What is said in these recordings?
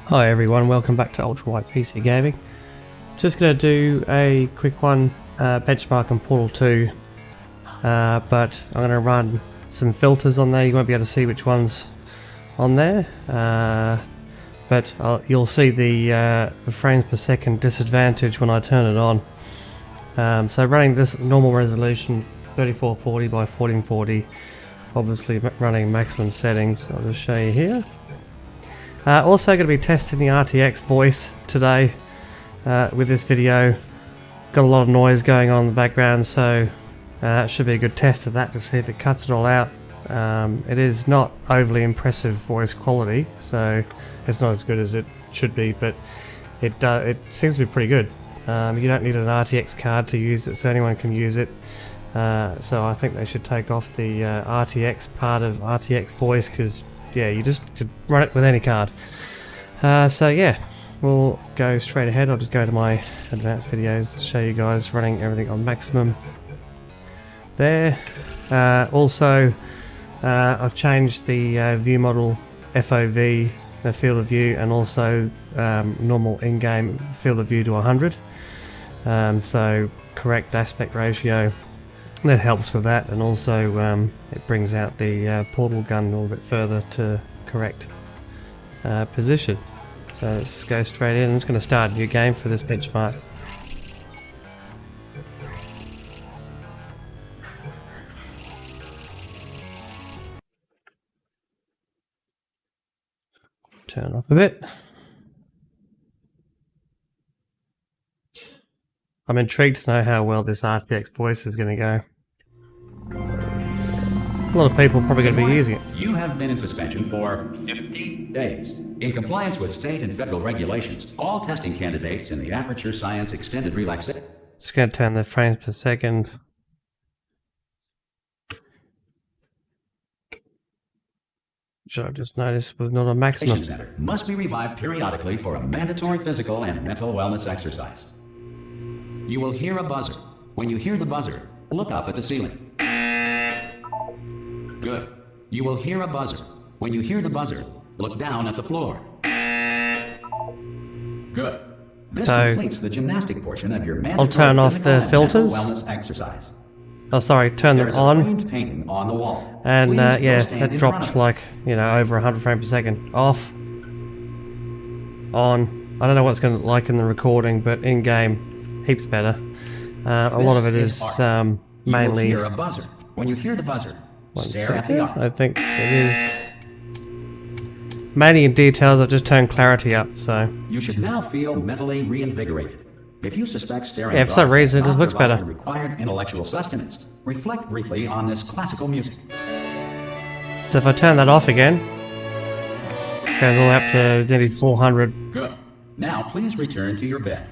Hi everyone, welcome back to Ultrawide PC Gaming. Just going to do a quick one, benchmark on Portal 2, but I'm going to run some filters on there. You won't be able to see which one's on there, but you'll see the frames per second disadvantage when I turn it on. So running this normal resolution 3440 by 1440, obviously running maximum settings. I'll just show you here. Also going to be testing the RTX Voice today with this video. Got a lot of noise going on in the background, so it should be a good test of that to see if it cuts it all out. It is not overly impressive voice quality, so it's not as good as it should be, but it seems to be pretty good. You don't need an RTX card to use it, so anyone can use it. So I think they should take off the RTX part of RTX Voice, because yeah, you just could run it with any card. So yeah, we'll go straight ahead. I'll just go to my advanced videos to show you guys running everything on maximum there. Also, I've changed the view model FOV, the field of view, and also normal in-game field of view to 100. So correct aspect ratio. That helps with that, and also it brings out the portal gun a little bit further to correct position. So let's go straight in. I'm just going to start a new game for this benchmark. Turn off a bit. I'm intrigued to know how well this RTX Voice is going to go. A lot of people are probably going to be using it. You have been in suspension for 50 days. In compliance with state and federal regulations, all testing candidates in the Aperture Science Extended Relaxation. Just going to turn the frames per second. Which I've just noticed was not a maximum. Center must be revived periodically for a mandatory physical and mental wellness exercise. You will hear a buzzer. When you hear the buzzer, look up at the ceiling. Good. You will hear a buzzer. When you hear the buzzer, look down at the floor. Good. This completes the gymnastic portion of your mandatory I'll turn off the filters. Wellness exercise. Oh, sorry, turn them on. Painting on the wall. And yeah, that dropped like, over 100 frames per second. Off. On. I don't know what it's going to look like in the recording, but in game, heaps better. A lot of it is mainly. You will hear a buzzer. When you hear the buzzer, stare at the art. I think it is mainly in details. I've just turned clarity up, so you should now feel mentally reinvigorated. If you suspect staring for some reason it just looks better. Required intellectual sustenance. Reflect briefly on this classical music. So if I turn that off again, it goes all up to nearly 400. Good. Now please return to your bed.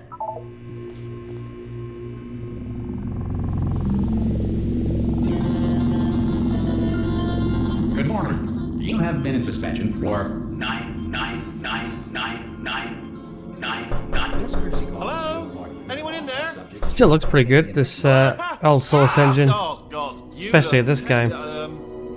Good morning. You have been in suspension for 9999999. Hello? Anyone in there? Still looks pretty good, this old Source engine, Oh God! especially at this game.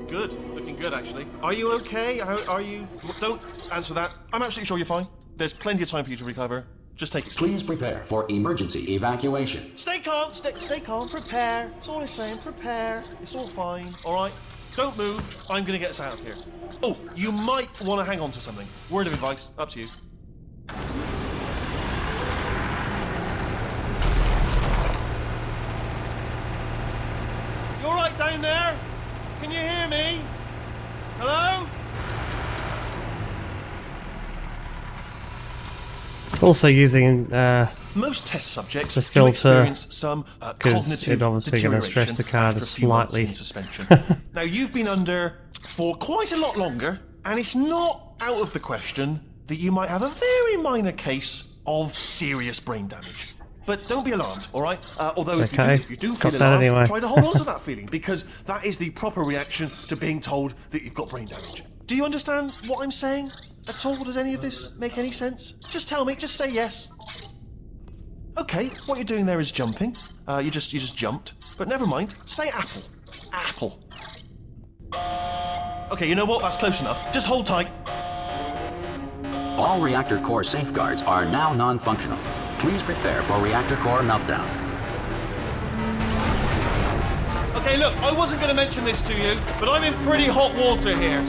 Good, looking good actually. Are you okay? Are you? Don't answer that. I'm absolutely sure you're fine. There's plenty of time for you to recover. Just take it slow. Please prepare for emergency evacuation. Stay calm. Stay calm. Prepare. That's all I'm saying. Prepare. It's all fine. All right. Don't move. I'm gonna get us out of here. Oh, you might want to hang on to something. Word of advice. Up to you. You all right down there? Can you hear me? Hello? Also using Most test subjects the filter, experience some because it obviously going to stress the card slightly. Now you've been under for quite a lot longer, and it's not out of the question that you might have a very minor case of serious brain damage. But don't be alarmed, all right? Although if you do feel alarmed, anyway. try to hold on to that feeling, because that is the proper reaction to being told that you've got brain damage. Do you understand what I'm saying at all? Does any of this make any sense? Just tell me. Just say yes. Okay, what you're doing there is jumping. You just jumped. But never mind. Say apple. Apple. Okay, you know what? That's close enough. Just hold tight. All reactor core safeguards are now non-functional. Please prepare for reactor core meltdown. Okay, look, I wasn't going to mention this to you, but I'm in pretty hot water here.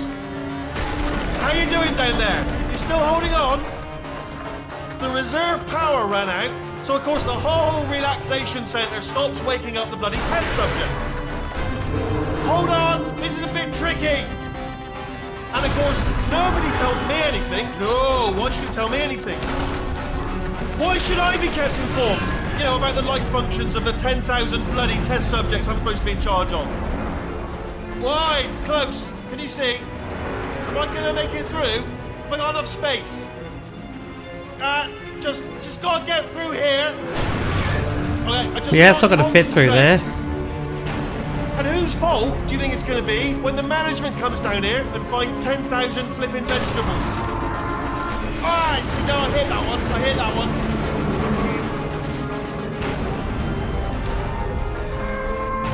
How you doing down there? You still holding on? The reserve power ran out, so of course the whole relaxation centre stops waking up the bloody test subjects. Hold on, this is a bit tricky. And of course, nobody tells me anything. No, why should you tell me anything? Why should I be kept informed? You know, about the life functions of the 10,000 bloody test subjects I'm supposed to be in charge of. Why? It's close. Can you see? Am I going to make it through? Have I got enough space? Just gotta get through here. Okay, yeah, it's not going to fit through there. And whose fault do you think it's going to be when the management comes down here and finds 10,000 flipping vegetables? Alright, so no, I hit that one.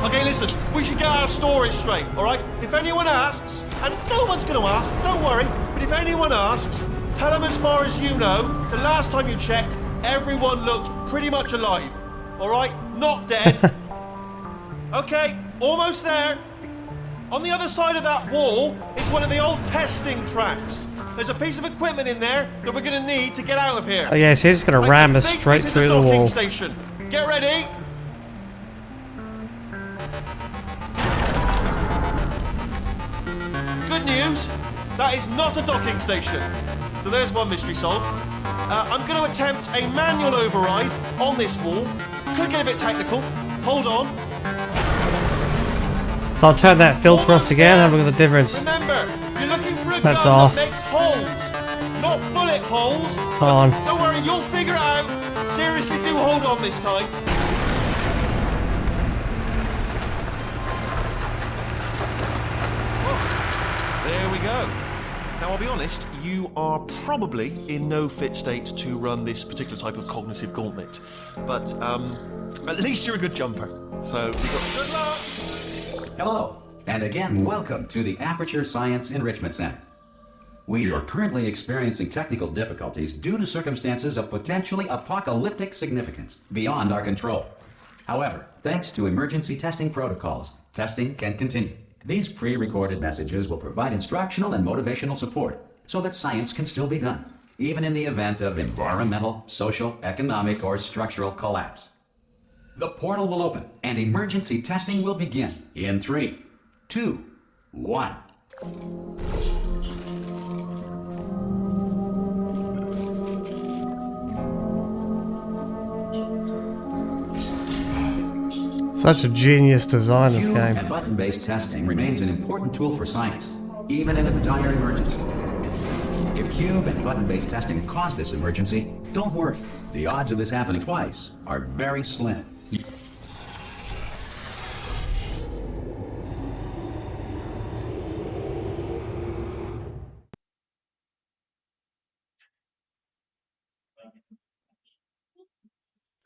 Okay, listen, we should get our story straight, alright? If anyone asks, and no one's going to ask, don't worry, but if anyone asks, tell them as far as you know, the last time you checked, everyone looked pretty much alive. Alright? Not dead. Okay, almost there. On the other side of that wall is one of the old testing tracks. There's a piece of equipment in there that we're going to need to get out of here. Oh yes, he's going to ram us straight through the wall. Station. Get ready. Good news, that is not a docking station. So there's one mystery solved. I'm going to attempt a manual override on this wall. Could get a bit technical. Hold on. So I'll turn that filter off again, have a look at the difference. Remember, you're looking for a That's gun off. that makes holes, not bullet holes. Hold on. Don't worry, you'll figure it out. Seriously, do hold on this time. There we go. Now, I'll be honest, you are probably in no fit state to run this particular type of cognitive gauntlet. But, at least you're a good jumper. So, you got good luck. Hello, and again, welcome to the Aperture Science Enrichment Center. We are currently experiencing technical difficulties due to circumstances of potentially apocalyptic significance beyond our control. However, thanks to emergency testing protocols, testing can continue. These pre-recorded messages will provide instructional and motivational support so that science can still be done, even in the event of environmental, social, economic, or structural collapse. The portal will open and emergency testing will begin in 3, 2, 1. Such a genius design, this Cube game. and button-based testing remains an important tool for science, even in a dire emergency. If cube and button-based testing caused this emergency, don't worry. The odds of this happening twice are very slim.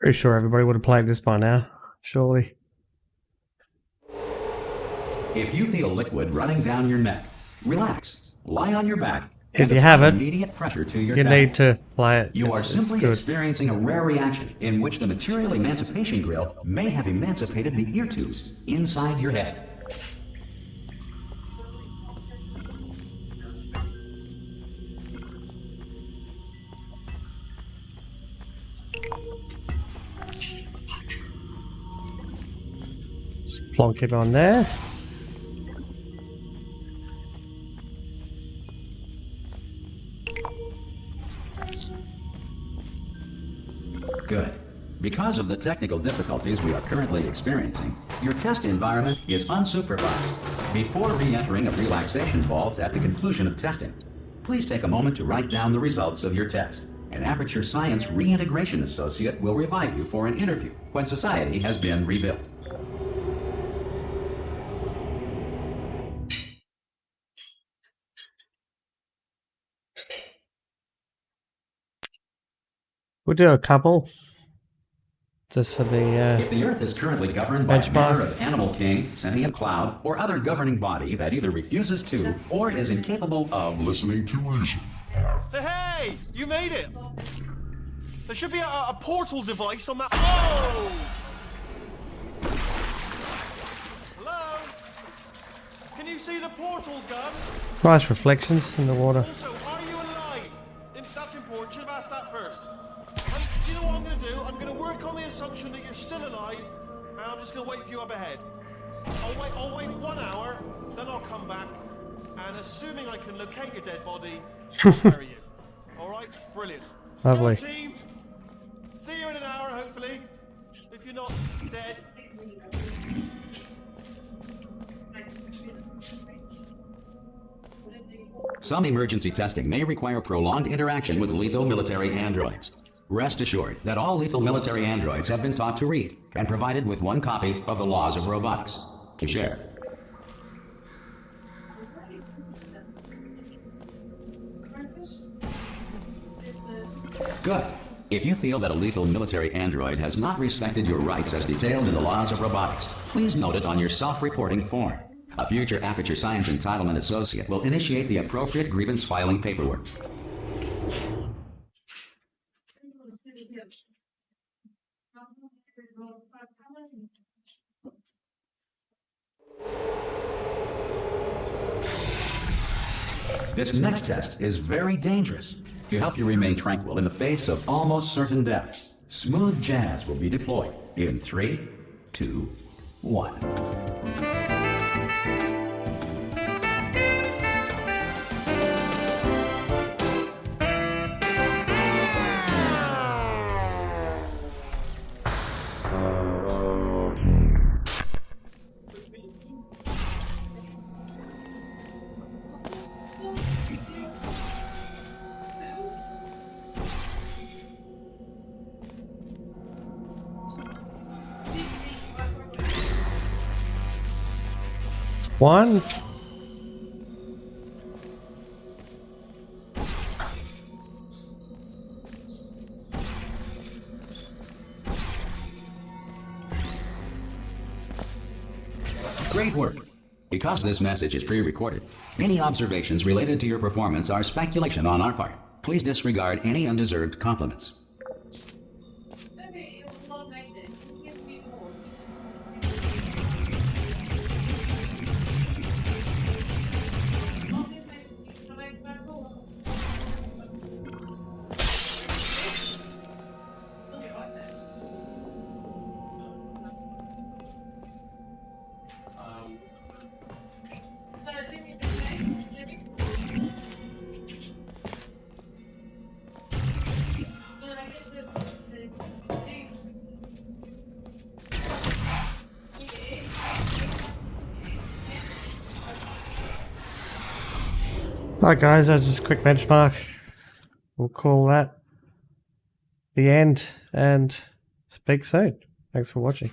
Pretty sure everybody would have played this by now, surely. If you feel liquid running down your neck, relax. Lie on your back. If and you haven't, immediate pressure to your you neck. need to play it. You are It's simply good. experiencing a rare reaction in which the material emancipation grill may have emancipated the ear tubes inside your head. Just plonk it on there. Good. Because of the technical difficulties we are currently experiencing, your test environment is unsupervised. Before re-entering a relaxation vault at the conclusion of testing, please take a moment to write down the results of your test. An Aperture Science Reintegration Associate will revive you for an interview when society has been rebuilt. We'll do a couple. Just for the If the Earth is currently governed by a benchmark. matter of animal king, sentient cloud, or other governing body that either refuses to or is incapable of listening to reason. Hey! Hey, you made it! There should be a portal device on that. Oh! Hello? Can you see the portal gun? Nice reflections in the water. Also, are you alive? That's important. Should have asked that first. Do you know what I'm going to do? I'm going to work on the assumption that you're still alive, and I'm just going to wait for you up ahead. I'll wait 1 hour, then I'll come back, and assuming I can locate your dead body, I'll bury you. Alright? Brilliant. Lovely. Go team. See you in an hour, hopefully. If you're not dead. Some emergency testing may require prolonged interaction with lethal military androids. Rest assured that all lethal military androids have been taught to read and provided with 1 copy of the Laws of Robotics to share. Good. If you feel that a lethal military android has not respected your rights as detailed in the Laws of Robotics, please note it on your self-reporting form. A future Aperture Science Entitlement Associate will initiate the appropriate grievance filing paperwork. This next test is very dangerous. To help you remain tranquil in the face of almost certain death, smooth jazz will be deployed in 3, 2, 1. One. Great work. Because this message is pre-recorded, any observations related to your performance are speculation on our part. Please disregard any undeserved compliments. Alright guys, that's just a quick benchmark. We'll call that the end and speak soon. Thanks for watching.